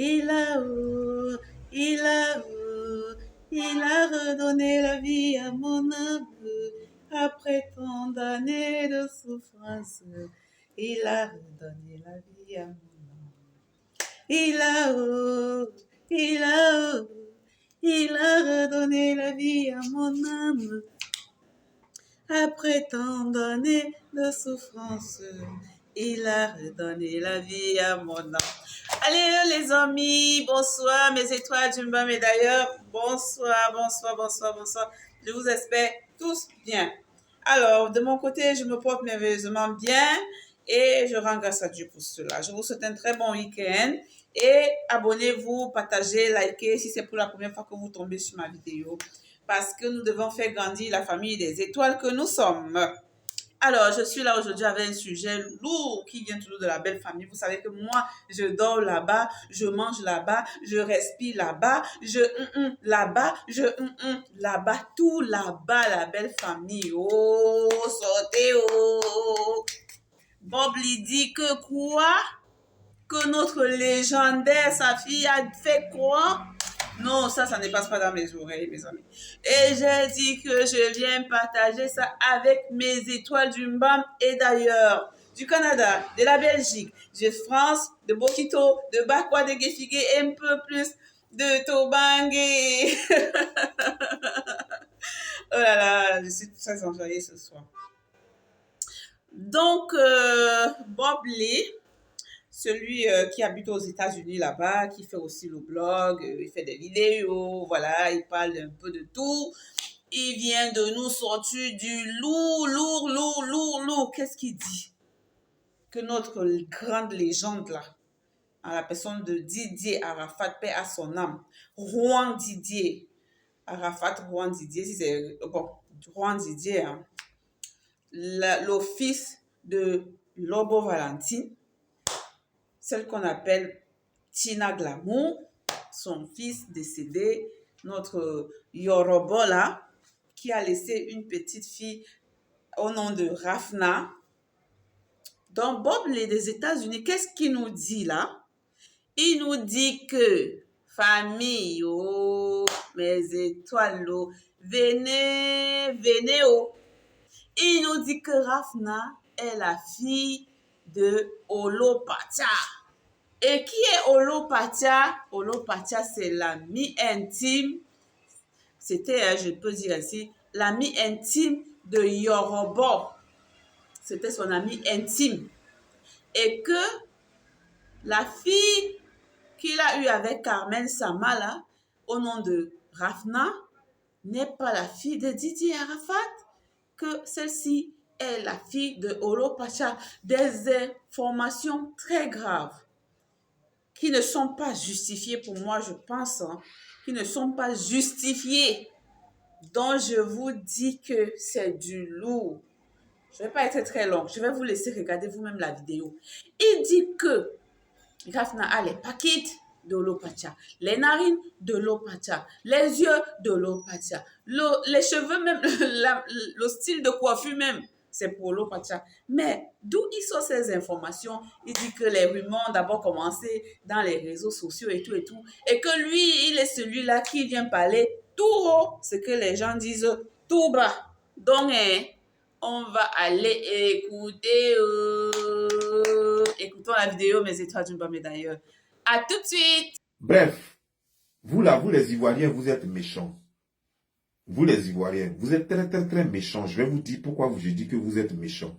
Il a, oh, il a, oh, il a redonné la vie à mon âme. Après tant d'années de souffrance, il a redonné la vie à mon âme. Il a, oh, il a, oh, il a redonné la vie à mon âme. Après tant d'années de souffrance, il a redonné la vie à mon âme. Allez les amis, bonsoir mes étoiles du bas, mais d'ailleurs, bonsoir, bonsoir, bonsoir, bonsoir. Je vous espère tous bien. Alors, de mon côté, je me porte merveilleusement bien et je rends grâce à Dieu pour cela. Je vous souhaite un très bon week-end et abonnez-vous, partagez, likez si c'est pour la première fois que vous tombez sur ma vidéo parce que nous devons faire grandir la famille des étoiles que nous sommes. Alors, je suis là aujourd'hui avec un sujet lourd qui vient toujours de la belle famille. Vous savez que moi, je dors là-bas, je mange là-bas, je respire là-bas, je là-bas, je là-bas, tout là-bas, la belle famille. Oh, sortez, oh. Bob lui dit que quoi? Que notre légendaire, sa fille a fait quoi? Non, ça ne passe pas dans mes oreilles, mes amis. Et j'ai dit que je viens partager ça avec mes étoiles du Mbam et d'ailleurs, du Canada, de la Belgique, de France, de Bokito, de Bakwa, de Gefige et un peu plus de Tobangé. Oh là là, je suis très enjoyée ce soir. Donc, Bob Lee, celui qui habite aux États-Unis là-bas, qui fait aussi le blog, il fait des vidéos, voilà, il parle un peu de tout. Il vient de nous sortir du lourd. Qu'est-ce qu'il dit? Que notre grande légende là, à la personne de Didier Arafat, paix à son âme, Juan Didier, Arafat Juan Didier, si c'est, bon, Juan Didier, hein, l'office de Lobo Valentine, celle qu'on appelle Tina Glamour, son fils décédé, notre Yorobo là, qui a laissé une petite fille au nom de Rafna. Donc Bob Lee des États-Unis, qu'est-ce qu'il nous dit là? Il nous dit que famille, oh, mes étoiles, oh, venez, venez, oh. Il nous dit que Rafna est la fille de Olopatia. Et qui est Olopatia? Olopatia, c'est l'ami intime. C'était, je peux dire ainsi, l'ami intime de Yorobo. C'était son ami intime. Et que la fille qu'il a eue avec Carmen Samala, au nom de Rafna, n'est pas la fille de Didier Arafat, que celle-ci est la fille de Olopatia. Des informations très graves qui ne sont pas justifiées pour moi, je pense, hein, qui ne sont pas justifiées. Donc, je vous dis que c'est du lourd. Je ne vais pas être très longue. Je vais vous laisser regarder vous-même la vidéo. Il dit que Rafna a les paquettes de Olopatia, les narines de Olopatia, les yeux de Olopatia, les cheveux même, le style de coiffure même, c'est pour Olopatia. Mais d'où il sort ces informations? Il dit que les rumeurs ont d'abord commencé dans les réseaux sociaux et tout, et que lui, il est celui-là qui vient parler tout haut, ce que les gens disent tout bas. Donc, on va aller écouter. Écoutons la vidéo, mes étoiles du bas, mais d'ailleurs. À tout de suite. Bref, vous là, vous les Ivoiriens, vous êtes méchants. Vous les Ivoiriens, vous êtes très méchants. Je vais vous dire pourquoi je dis que vous êtes méchants.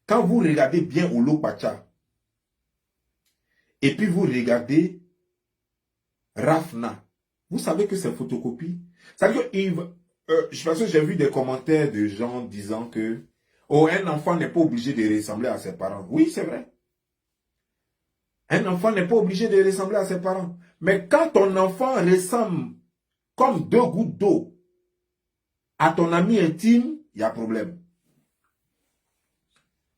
Quand vous regardez bien Olopatia, et puis vous regardez Rafna, vous savez que c'est photocopie. Ça veut dire que j'ai vu des commentaires de gens disant que oh, un enfant n'est pas obligé de ressembler à ses parents. Oui, c'est vrai. Un enfant n'est pas obligé de ressembler à ses parents. Mais quand ton enfant ressemble comme 2 gouttes d'eau à ton ami intime, il y a problème.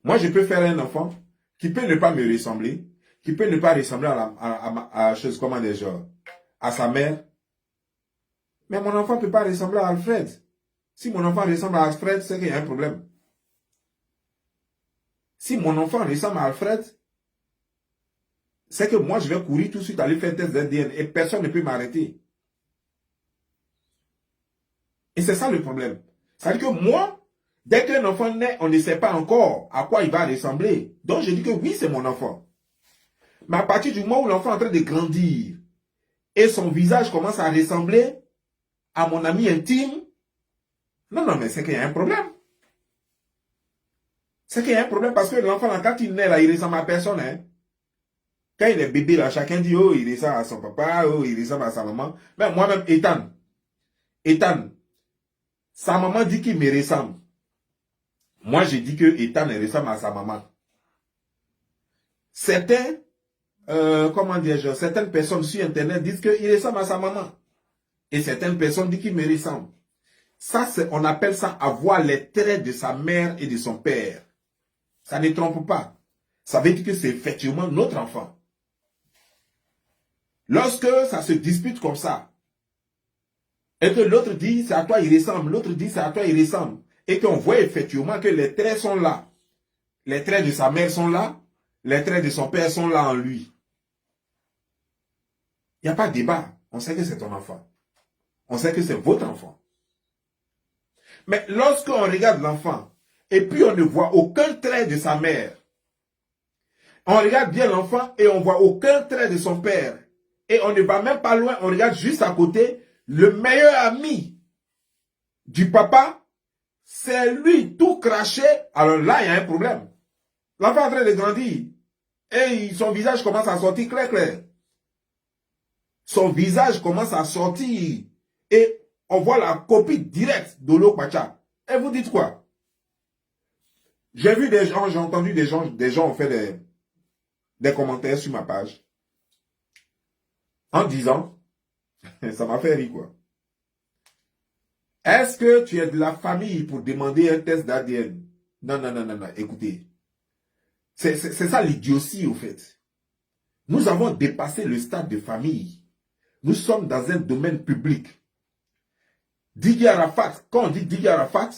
Moi, je peux faire un enfant qui peut ne pas me ressembler, qui peut ne pas ressembler à chose comment déjà, à sa mère. Mais mon enfant ne peut pas ressembler à Alfred. Si mon enfant ressemble à Alfred, c'est qu'il y a un problème. Si mon enfant ressemble à Alfred, c'est que moi, je vais courir tout de suite aller faire un test d'ADN et personne ne peut m'arrêter. Et c'est ça le problème. C'est-à-dire que moi, dès qu'un enfant naît, on ne sait pas encore à quoi il va ressembler. Donc, je dis que oui, c'est mon enfant. Mais à partir du moment où l'enfant est en train de grandir et son visage commence à ressembler à mon ami intime, non, mais c'est qu'il y a un problème. C'est qu'il y a un problème parce que l'enfant, quand il naît, là, il ressemble à personne. Hein. Quand il est bébé, là, chacun dit, oh, il ressemble à son papa, oh, il ressemble à sa maman. Mais moi-même, Ethan, sa maman dit qu'il me ressemble. Moi, j'ai dit que Ethan ressemble à sa maman. Certaines personnes sur Internet disent qu'il ressemble à sa maman. Et certaines personnes disent qu'il me ressemble. Ça, on appelle ça avoir les traits de sa mère et de son père. Ça ne trompe pas. Ça veut dire que c'est effectivement notre enfant. Lorsque ça se dispute comme ça, et que l'autre dit c'est à toi il ressemble, l'autre dit c'est à toi il ressemble, et qu'on voit effectivement que les traits sont là, les traits de sa mère sont là, les traits de son père sont là en lui. Il n'y a pas de débat. On sait que c'est ton enfant. On sait que c'est votre enfant. Mais lorsqu'on regarde l'enfant, et puis on ne voit aucun trait de sa mère, on regarde bien l'enfant et on ne voit aucun trait de son père, et on ne va même pas loin, on regarde juste à côté, le meilleur ami du papa, c'est lui tout craché, alors là, il y a un problème. L'enfant est en train de grandir, et son visage commence à sortir clair. Son visage commence à sortir, et on voit la copie directe d'Olo Pacha. Et vous dites quoi? J'ai vu des gens, j'ai entendu des gens ont fait des commentaires sur ma page, en disant, ça m'a fait rire quoi. Est-ce que tu es de la famille pour demander un test d'ADN? Non, écoutez. C'est ça l'idiotie au fait. Nous avons dépassé le stade de famille. Nous sommes dans un domaine public. Didier Arafat, quand on dit Didier Arafat,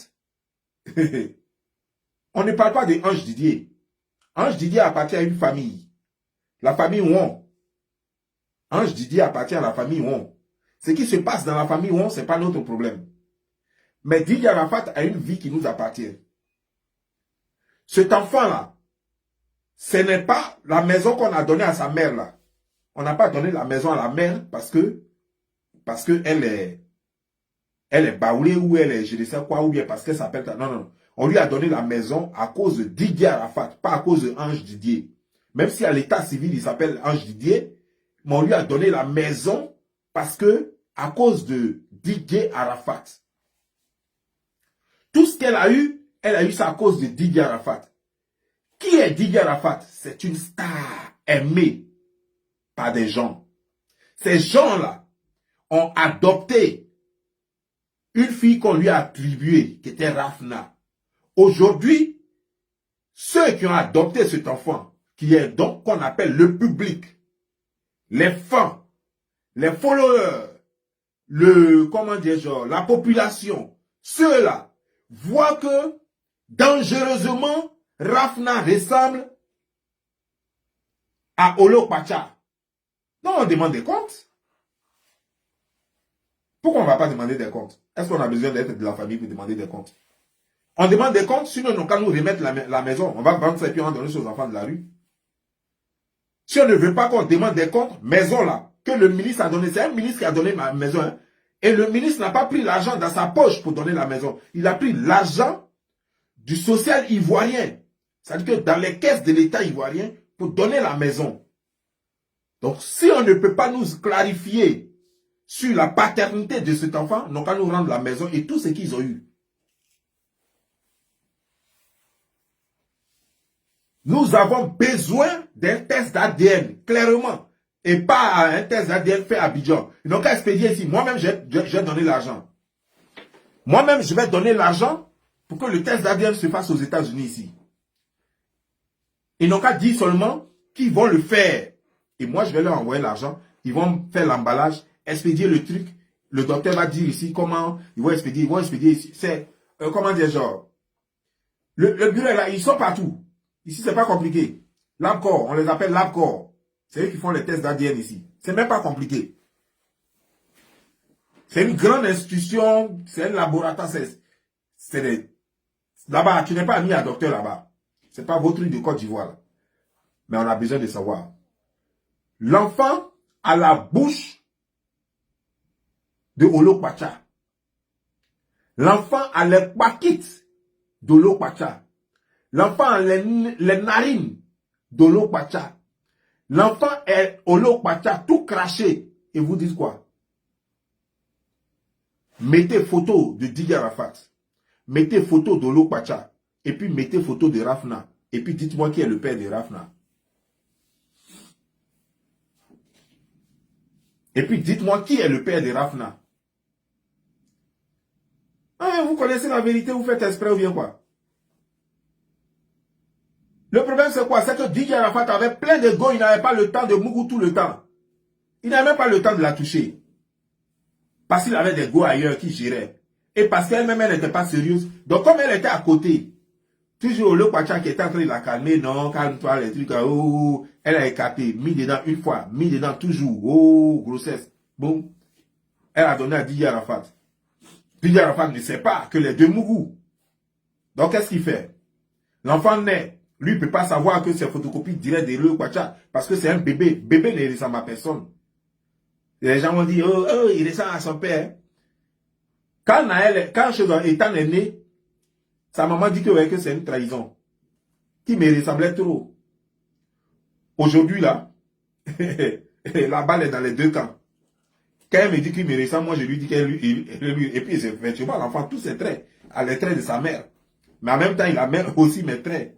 on ne parle pas de Ange Didier. Ange Didier appartient à une famille. La famille Ouon. Ange Didier appartient à la famille Ouon. Ce qui se passe dans la famille Ouon, ce n'est pas notre problème. Mais Didier Arafat a une vie qui nous appartient. Cet enfant-là, ce n'est pas la maison qu'on a donnée à sa mère là. On n'a pas donné la maison à la mère parce que elle est baoulée ou elle est je ne sais quoi ou bien parce qu'elle s'appelle... Non. On lui a donné la maison à cause de Didier Arafat, pas à cause de Ange Didier. Même si à l'état civil il s'appelle Ange Didier, mais on lui a donné la maison parce que à cause de Didier Arafat. Tout ce qu'elle a eu ça à cause de Didier Arafat. Qui est Didier Arafat? C'est une star aimée par des gens. Ces gens-là ont adopté une fille qu'on lui a attribuée, qui était Rafna. Aujourd'hui, ceux qui ont adopté cet enfant, qui est donc qu'on appelle le public, les fans, les followers, la population, ceux-là, voient que dangereusement, Rafna ressemble à Olo Pacha. Non, on demande des comptes. Pourquoi on ne va pas demander des comptes? Est-ce qu'on a besoin d'être de la famille pour demander des comptes? On demande des comptes, sinon on va nous remettre la maison. On va vendre ça et puis on va donner aux enfants de la rue. Si on ne veut pas qu'on demande des comptes, maison là, que le ministre a donné, c'est un ministre qui a donné ma maison. Hein, et le ministre n'a pas pris l'argent dans sa poche pour donner la maison. Il a pris l'argent du social ivoirien. C'est-à-dire que dans les caisses de l'État ivoirien, pour donner la maison. Donc, si on ne peut pas nous clarifier sur la paternité de cet enfant, on va nous rendre la maison et tout ce qu'ils ont eu. Nous avons besoin d'un test d'ADN, clairement. Et pas un test d'ADN fait à Abidjan. Ils n'ont qu'à expédier ici. Moi-même, j'ai donné l'argent. Moi-même, je vais donner l'argent pour que le test d'ADN se fasse aux États-Unis ici. Ils n'ont qu'à dire seulement qu'ils vont le faire. Et moi, je vais leur envoyer l'argent. Ils vont faire l'emballage, expédier le truc. Le docteur va dire ici comment ils vont expédier ici. C'est, comment dire, genre. Le bureau est là, ils sont partout. Ici, c'est pas compliqué. LabCorp, on les appelle LabCorp. C'est eux qui font les tests d'ADN ici. C'est même pas compliqué. C'est une grande institution, c'est un laboratoire, là-bas, tu n'es pas mis à docteur là-bas. C'est pas votre truc de Côte d'Ivoire. Là. Mais on a besoin de savoir. L'enfant a la bouche de Olokpacha. L'enfant a les paquites d'Olokpacha. L'enfant a les narines d'Olokpacha. L'enfant est Olokpacha tout craché. Et vous dites quoi? Mettez photo de Didier Arafat. Mettez photo d'Olokpacha. Et puis mettez photo de Rafna. Et puis dites-moi qui est le père de Rafna. Et puis dites-moi qui est le père de Rafna. Ah, vous connaissez la vérité, vous faites exprès ou bien quoi? Le problème c'est quoi? C'est que Didier Arafat avait plein de go, il n'avait pas le temps de Mougou tout le temps. Il n'avait même pas le temps de la toucher. Parce qu'il avait des go ailleurs qui géraient. Et parce qu'elle-même, elle n'était pas sérieuse. Donc comme elle était à côté, toujours le Kwacha qui était en train de la calmer, non, calme-toi, les trucs, oh, elle a écarté, mis dedans une fois, mis dedans toujours, oh, grossesse. Bon, elle a donné à Didier Arafat. Didier Arafat ne sait pas que les deux mourront. Donc qu'est-ce qu'il fait? L'enfant naît. Lui, il ne peut pas savoir que c'est photocopie directe de le Kwacha. Parce que c'est un bébé. Bébé ne ressemble à personne. Et les gens vont dire, oh, il ressemble à son père. Quand Ethan est né, sa maman dit que c'est une trahison. Qui me ressemblait trop. Aujourd'hui, là, la balle est dans les deux camps. Quand elle me dit qu'il me ressemble, moi je lui dis qu'elle lui. Et puis, effectivement, l'enfant, tous ses traits, a les traits de sa mère. Mais en même temps, il a même aussi mes traits.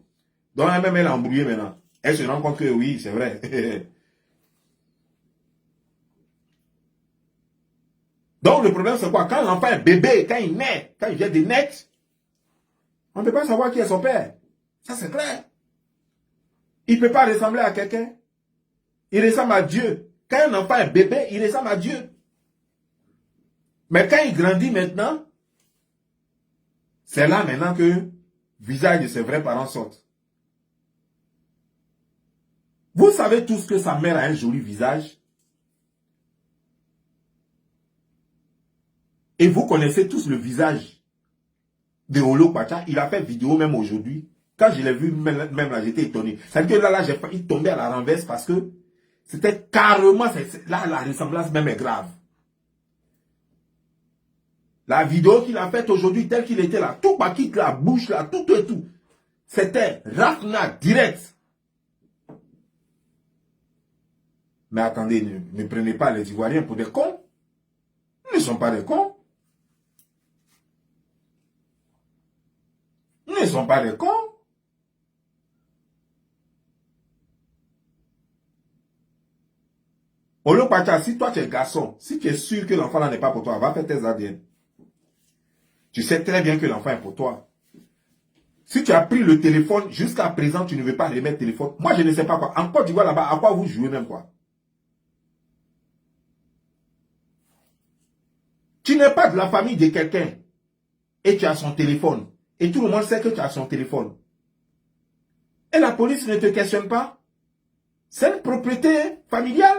Donc, elle est embrouillée maintenant. Elle se rend compte que oui, c'est vrai. Donc, le problème, c'est quoi? Quand l'enfant est bébé, quand il naît, quand il vient de naître, on ne peut pas savoir qui est son père. Ça, c'est clair. Il ne peut pas ressembler à quelqu'un. Il ressemble à Dieu. Quand un enfant est bébé, il ressemble à Dieu. Mais quand il grandit maintenant, c'est là maintenant que le visage de ses vrais parents sortent. Vous savez tous que sa mère a un joli visage. Et vous connaissez tous le visage de Olokpacha. Il a fait vidéo même aujourd'hui. Quand je l'ai vu, même là, j'étais étonné. C'est-à-dire que là, j'ai failli tomber à la renverse parce que c'était carrément, là, la ressemblance même est grave. La vidéo qu'il a faite aujourd'hui, telle qu'il était là, tout paquite, la bouche, là, tout et tout. C'était Rafna direct. Mais attendez, ne prenez pas les Ivoiriens pour des cons. Ils ne sont pas des cons. Ils ne sont pas des cons. Olokpacha, si toi tu es garçon, si tu es sûr que l'enfant là n'est pas pour toi, va faire tes ADN. Tu sais très bien que l'enfant est pour toi. Si tu as pris le téléphone, jusqu'à présent, tu ne veux pas remettre le téléphone. Moi, je ne sais pas quoi. En Côte d'Ivoire là-bas, à quoi vous jouez même quoi? Tu n'es pas de la famille de quelqu'un et tu as son téléphone. Et tout le monde sait que tu as son téléphone. Et la police ne te questionne pas. C'est une propriété familiale.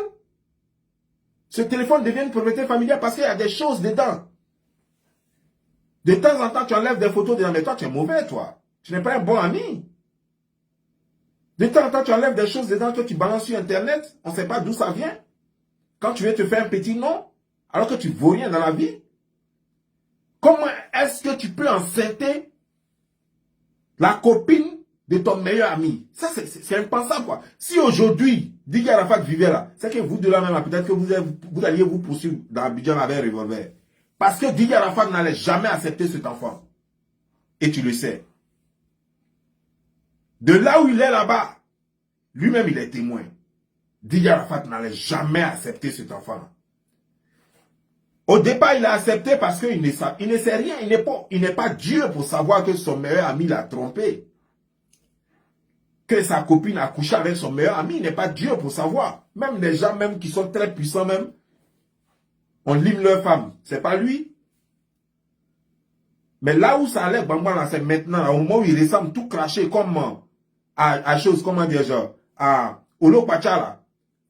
Ce téléphone devient une propriété familiale parce qu'il y a des choses dedans. De temps en temps, tu enlèves des photos dedans, mais toi, tu es mauvais, toi. Tu n'es pas un bon ami. De temps en temps, tu enlèves des choses dedans que tu balances sur Internet. On ne sait pas d'où ça vient. Quand tu veux te faire un petit nom, alors que tu ne vaux rien dans la vie. Comment est-ce que tu peux enceinter la copine de ton meilleur ami? Ça, c'est impensable, quoi. Si aujourd'hui, Didier Arafat vivait là, c'est que vous de là même, peut-être que vous alliez vous poursuivre dans Abidjan avec un revolver. Parce que Didier Arafat n'allait jamais accepter cet enfant. Et tu le sais. De là où il est là-bas, lui-même il est témoin. Didier Arafat n'allait jamais accepter cet enfant. Au départ, il a accepté parce qu'il ne sait rien. Il n'est pas Dieu pour savoir que son meilleur ami l'a trompé. Que sa copine a couché avec son meilleur ami. Il n'est pas Dieu pour savoir. Même les gens même qui sont très puissants même, on lime leur femme. C'est pas lui. Mais là où ça allait, c'est maintenant, au moment où il ressemble tout craché comme à chose, comment dire, genre, à Olokpacha là.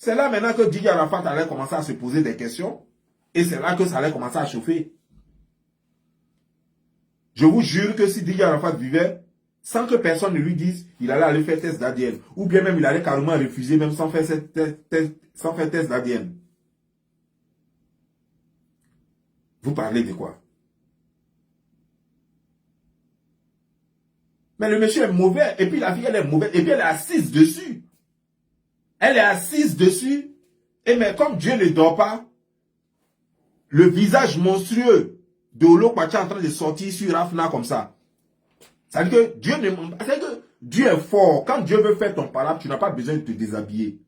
C'est là maintenant que Didier Arafat allait commencer à se poser des questions. Et c'est là que ça allait commencer à chauffer. Je vous jure que si Didier Arafat vivait, sans que personne ne lui dise, il allait aller faire test d'ADN. Ou bien même il allait carrément refuser, même sans faire test d'ADN. Vous parlez de quoi? Mais le monsieur est mauvais. Et puis la fille, elle est mauvaise. Et puis elle est assise dessus. Elle est assise dessus. Et mais comme Dieu ne dort pas, le visage monstrueux de Olo Kwacha est en train de sortir sur Rafna comme ça. C'est-à-dire que Dieu est fort. Quand Dieu veut faire ton palabre, tu n'as pas besoin de te déshabiller.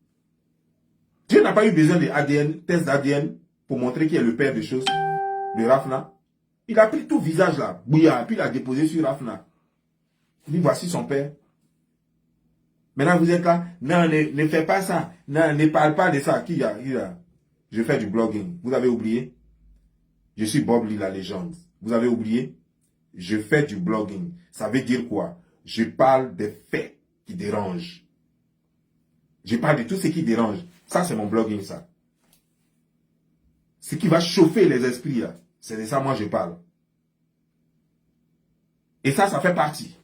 Dieu n'a pas eu besoin de ADN, test d'ADN pour montrer qu'il est le père des choses de Rafna. Il a pris tout visage là, bouillard, puis il a déposé sur Rafna. Il dit voici son père. Maintenant vous êtes là, non, ne fais pas ça, non, ne parle pas de ça. Qui a? Je fais du blogging. Vous avez oublié? Je suis Bob Lee, la légende. Vous avez oublié? Je fais du blogging. Ça veut dire quoi? Je parle des faits qui dérangent. Je parle de tout ce qui dérange. Ça, c'est mon blogging, ça. Ce qui va chauffer les esprits, là. C'est de ça, moi, je parle. Et ça, ça fait partie.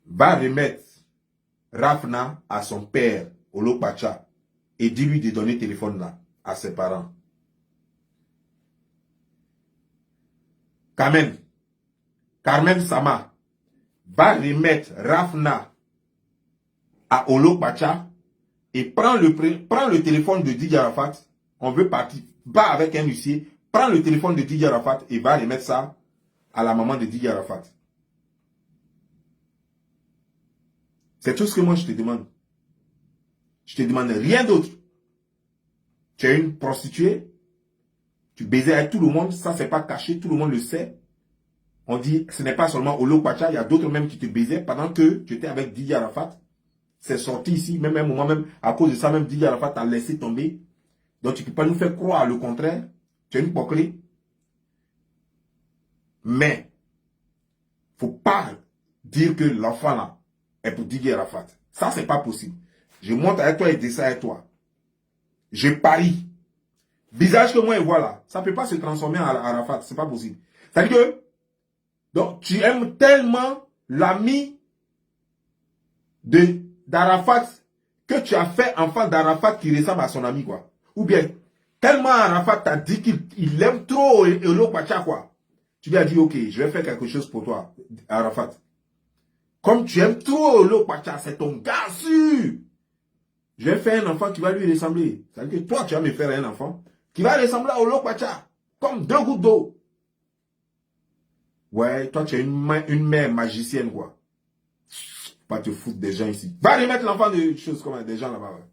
Va remettre Rafna à son père, Olo Kwacha, et dis-lui de donner le téléphone là, à ses parents. Carmen Sama, va remettre Rafna à Olo Kwacha et prends le téléphone de Didier Arafat. On veut partir, va avec un huissier, prends le téléphone de Didier Arafat et va remettre ça à la maman de Didier Arafat. C'est tout ce que moi je te demande. Je te demande rien d'autre. Tu es une prostituée, tu baisais avec tout le monde, ça c'est pas caché, tout le monde le sait. On dit, ce n'est pas seulement Olo Kwacha, il y a d'autres même qui te baisaient pendant que tu étais avec Didier Arafat. C'est sorti ici, même à un moment, même à cause de ça, même Didier Arafat t'a laissé tomber. Donc tu ne peux pas nous faire croire le contraire. Tu es une poquelée. Mais, il ne faut pas dire que l'enfant là est pour Didier Arafat. Ça, c'est pas possible. Je monte avec toi et descends avec toi. Je parie. Visage que moi, je vois là, ça ne peut pas se transformer en Arafat. C'est pas possible. C'est-à-dire que, donc, tu aimes tellement l'ami d'Arafat que tu as fait enfant d'Arafat qui ressemble à son ami, quoi. Ou bien, tellement Arafat t'a dit qu'il aime trop Olo Kwacha, quoi. Tu lui as dit, ok, je vais faire quelque chose pour toi, Arafat. Comme tu aimes trop Olo Kwacha, c'est ton gars sûr. Je vais faire un enfant qui va lui ressembler. C'est-à-dire que toi, tu vas me faire un enfant qui va ressembler à Olo Kwacha, comme 2 gouttes d'eau. Ouais, toi, tu es une mère magicienne, quoi. Pas te foutre des gens ici. Va remettre l'enfant de choses comme des gens là-bas. Ouais.